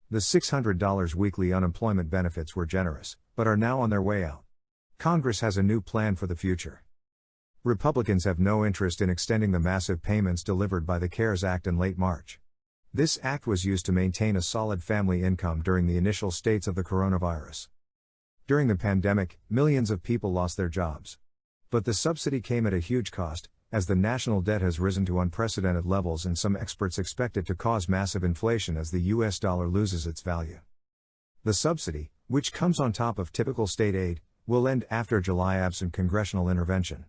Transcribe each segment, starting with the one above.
The $600 weekly unemployment benefits were generous, but are now on their way out. Congress has a new plan for the future. Republicans have no interest in extending the massive payments delivered by the CARES Act in late March. This act was used to maintain a solid family income during the initial states of the coronavirus. During the pandemic, millions of people lost their jobs. But the subsidy came at a huge cost, as the national debt has risen to unprecedented levels and some experts expect it to cause massive inflation as the US dollar loses its value. The subsidy, which comes on top of typical state aid, will end after July absent congressional intervention.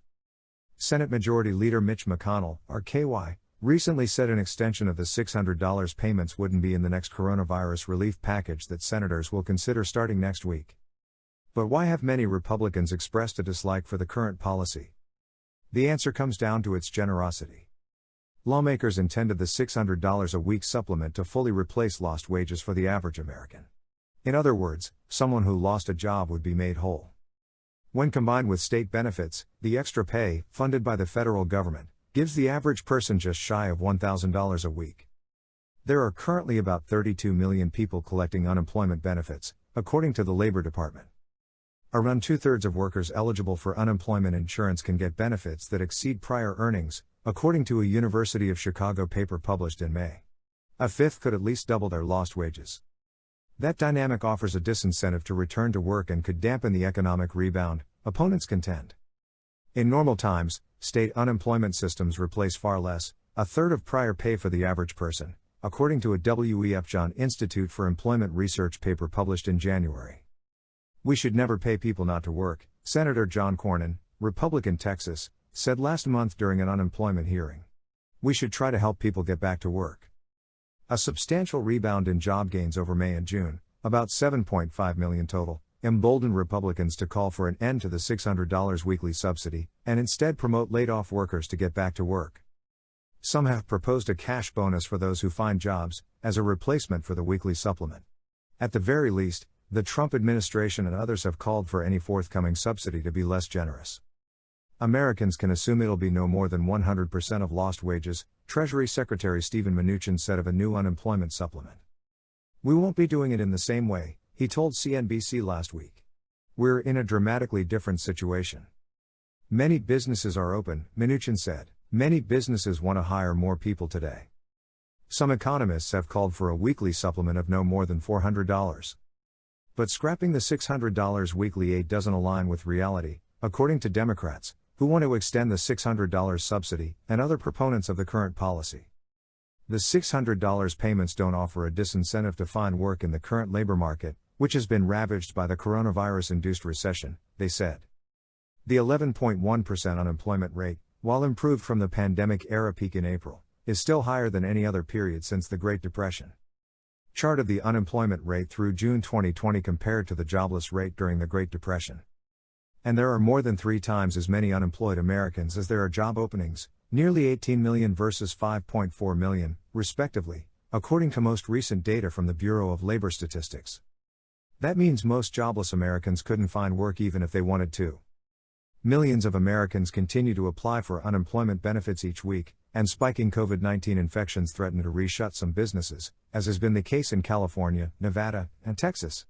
Senate Majority Leader Mitch McConnell, RKY, recently said an extension of the $600 payments wouldn't be in the next coronavirus relief package that senators will consider starting next week. But why have many Republicans expressed a dislike for the current policy? The answer comes down to its generosity. Lawmakers intended the $600 a week supplement to fully replace lost wages for the average American. In other words, someone who lost a job would be made whole. When combined with state benefits, the extra pay, funded by the federal government, gives the average person just shy of $1,000 a week. There are currently about 32 million people collecting unemployment benefits, according to the Labor Department. Around two-thirds of workers eligible for unemployment insurance can get benefits that exceed prior earnings, according to a University of Chicago paper published in May. A fifth could at least double their lost wages. That dynamic offers a disincentive to return to work and could dampen the economic rebound, opponents contend. In normal times, state unemployment systems replace far less, a third of prior pay for the average person, according to a W.E.F. John Institute for Employment Research paper published in January. We should never pay people not to work, Senator John Cornyn, Republican Texas, said last month during an unemployment hearing. We should try to help people get back to work. A substantial rebound in job gains over May and June, about 7.5 million total, emboldened Republicans to call for an end to the $600 weekly subsidy, and instead promote laid-off workers to get back to work. Some have proposed a cash bonus for those who find jobs, as a replacement for the weekly supplement. At the very least, the Trump administration and others have called for any forthcoming subsidy to be less generous. Americans can assume it'll be no more than 100% of lost wages, Treasury Secretary Steven Mnuchin said of a new unemployment supplement. We won't be doing it in the same way, he told CNBC last week. We're in a dramatically different situation. Many businesses are open, Mnuchin said. Many businesses want to hire more people today. Some economists have called for a weekly supplement of no more than $400. But scrapping the $600 weekly aid doesn't align with reality, according to Democrats, who want to extend the $600 subsidy, and other proponents of the current policy. The $600 payments don't offer a disincentive to find work in the current labor market, which has been ravaged by the coronavirus-induced recession, they said. The 11.1% unemployment rate, while improved from the pandemic-era peak in April, is still higher than any other period since the Great Depression. Chart of the unemployment rate through June 2020 compared to the jobless rate during the Great Depression. And there are more than 3 times as many unemployed Americans as there are job openings, nearly 18 million versus 5.4 million, respectively, according to most recent data from the Bureau of Labor Statistics. That means most jobless Americans couldn't find work even if they wanted to. Millions of Americans continue to apply for unemployment benefits each week, and spiking COVID-19 infections threaten to reshut some businesses, as has been the case in California, Nevada, and Texas.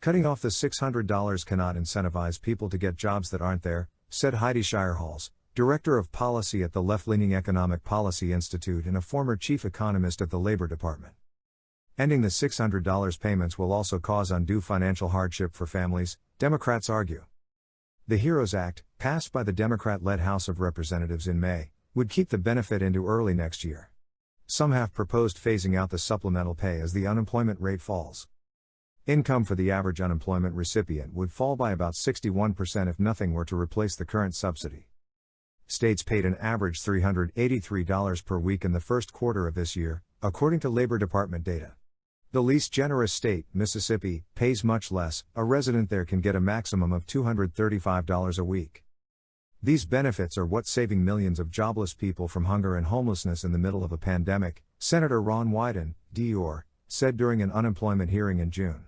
Cutting off the $600 cannot incentivize people to get jobs that aren't there, said Heidi Shirehals, Director of Policy at the left-leaning Economic Policy Institute and a former chief economist at the Labor Department. Ending the $600 payments will also cause undue financial hardship for families, Democrats argue. The HEROES Act, passed by the Democrat-led House of Representatives in May, would keep the benefit into early next year. Some have proposed phasing out the supplemental pay as the unemployment rate falls. Income for the average unemployment recipient would fall by about 61% if nothing were to replace the current subsidy. States paid an average $383 per week in the first quarter of this year, according to Labor Department data. The least generous state, Mississippi, pays much less. A resident there can get a maximum of $235 a week. These benefits are what's saving millions of jobless people from hunger and homelessness in the middle of a pandemic, Senator Ron Wyden, D.R., said during an unemployment hearing in June.